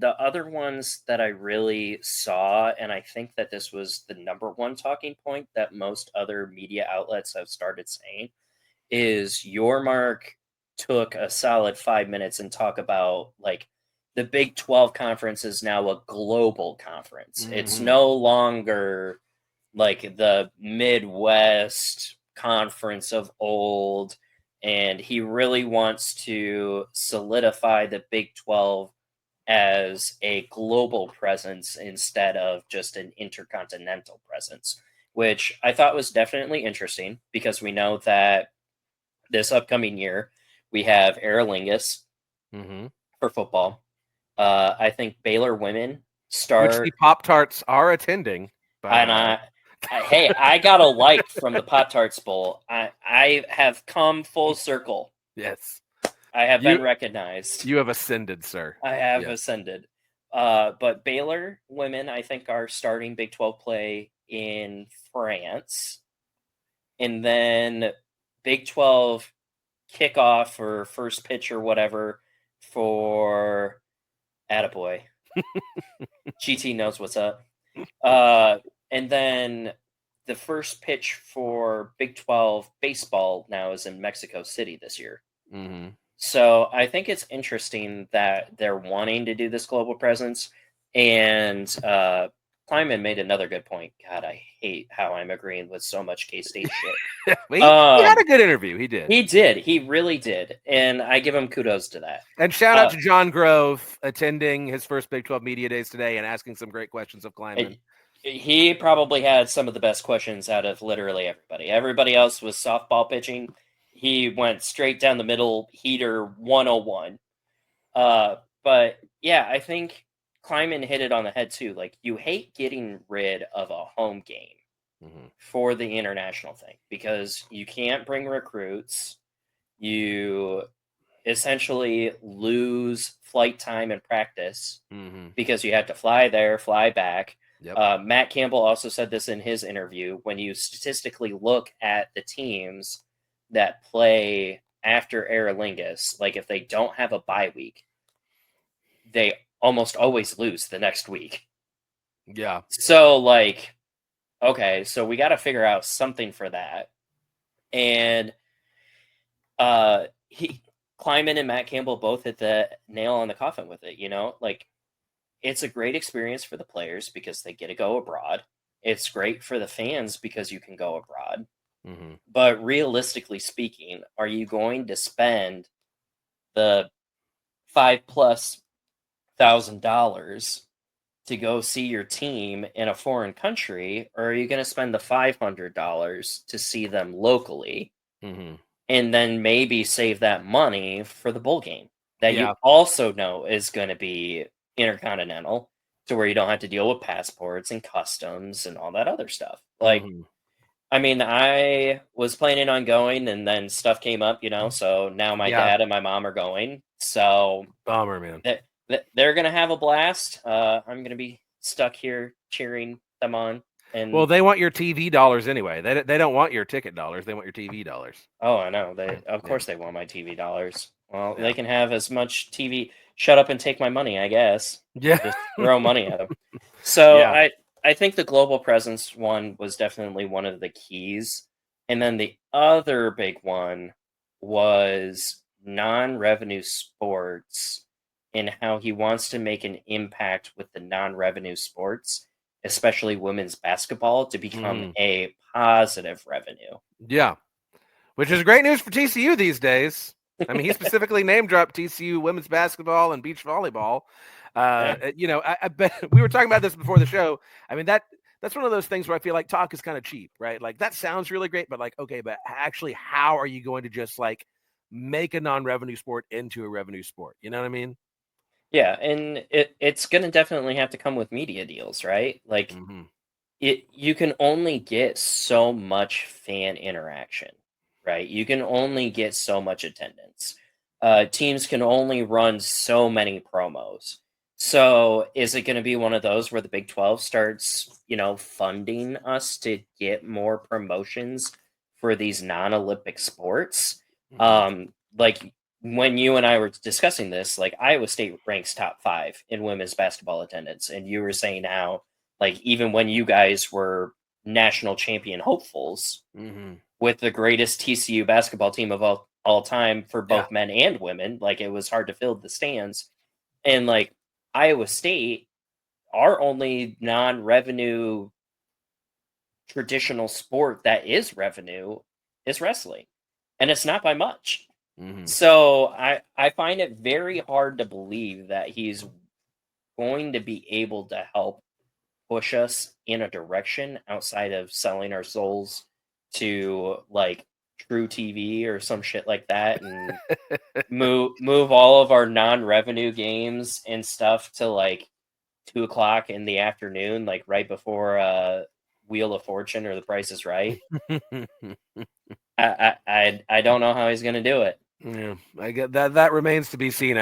the other ones that I really saw, and I think that this was the number one talking point that most other media outlets have started saying, is your mark took a solid 5 minutes and talk about like the Big 12 conference is now a global conference. It's Mhm. no longer like the Midwest conference of old. And he really wants to solidify the Big 12 as a global presence instead of just an intercontinental presence, which I thought was definitely interesting because we know that this upcoming year we have Aer Lingus Mhm. for football. I think Baylor women Which the start, Pop-Tarts are attending, by the and way. hey, I got a like from the Pop Tarts Bowl. I have come full circle. Yes. I have You been recognized. you have ascended, sir. I have Yes. ascended. But Baylor women, I think, are starting Big 12 play in France. And then Big 12 kickoff or first pitch or whatever for Attaboy. GT knows what's up. And then the first pitch for Big 12 baseball now is in Mexico City this year. Mhm. So I think it's interesting that they're wanting to do this global presence. And Kleiman made another good point. God, I hate how I'm agreeing with so much K-State shit. He had a good interview. He did. He did. He really did. And I give him kudos to that. And shout out to John Grove attending his first Big 12 Media Days today and asking some great questions of Kleinman. He probably had some of the best questions out of literally everybody. Everybody else was softball pitching. He went straight down the middle, heater 101. But yeah, I think Kleiman hit it on the head too. Like, you hate getting rid of a home game for the international thing because you can't bring recruits. You essentially lose flight time and practice because you have to fly there, fly back. Yep. Matt Campbell also said this in his interview. When you statistically look at the teams that play after Aer Lingus, like if they don't have a bye week, they almost always lose the next week. Yeah. So, like, okay, so we got to figure out something for that. And Kleiman and Matt Campbell both hit the nail on the coffin with it. Like, it's a great experience for the players because they get to go abroad. It's great for the fans because you can go abroad. But realistically speaking, are you going to spend the $5,000+ to go see your team in a foreign country, or are you going to spend the $500 to see them locally? And then maybe save that money for the bowl game that you also know is going to be intercontinental, to where you don't have to deal with passports and customs and all that other stuff. Like, I mean, I was planning on going, and then stuff came up, so now my dad and my mom are going. So bummer, man. They're going to have a blast. I'm going to be stuck here cheering them on. And well, they want your TV dollars anyway. They don't want your ticket dollars. They want your TV dollars. Oh, I know. Of course they want my TV dollars. Well, they can have as much TV. Shut up and take my money, I guess. Yeah. Just throw money at them. So I think the global presence one was definitely one of the keys. And then the other big one was non-revenue sports and how he wants to make an impact with the non-revenue sports, especially women's basketball, to become a positive revenue. Yeah. Which is great news for TCU these days. I mean, he specifically name dropped TCU women's basketball and beach volleyball. I bet we were talking about this before the show. I mean, that's one of those things where I feel like talk is kind of cheap, right? Like, that sounds really great, but like, okay, but actually, how are you going to just like make a non-revenue sport into a revenue sport? You know what I mean? Yeah, and it's going to definitely have to come with media deals, right? Like, you can only get so much fan interaction, right? You can only get so much attendance. Teams can only run so many promos. So is it going to be one of those where the Big 12 starts, funding us to get more promotions for these non-Olympic sports? Like, when you and I were discussing this, like Iowa State ranks top 5 in women's basketball attendance, and you were saying how, like, even when you guys were national champion hopefuls with the greatest TCU basketball team of all time for both men and women, like it was hard to fill the stands. And like Iowa State, our only non-revenue traditional sport that is revenue is wrestling, and it's not by much. So I find it very hard to believe that he's going to be able to help push us in a direction outside of selling our souls to like True TV or some shit like that, and move all of our non-revenue games and stuff to like 2 o'clock in the afternoon, like right before Wheel of Fortune or The Price is Right. I don't know how he's gonna do it. Yeah, I get that. That remains to be seen. I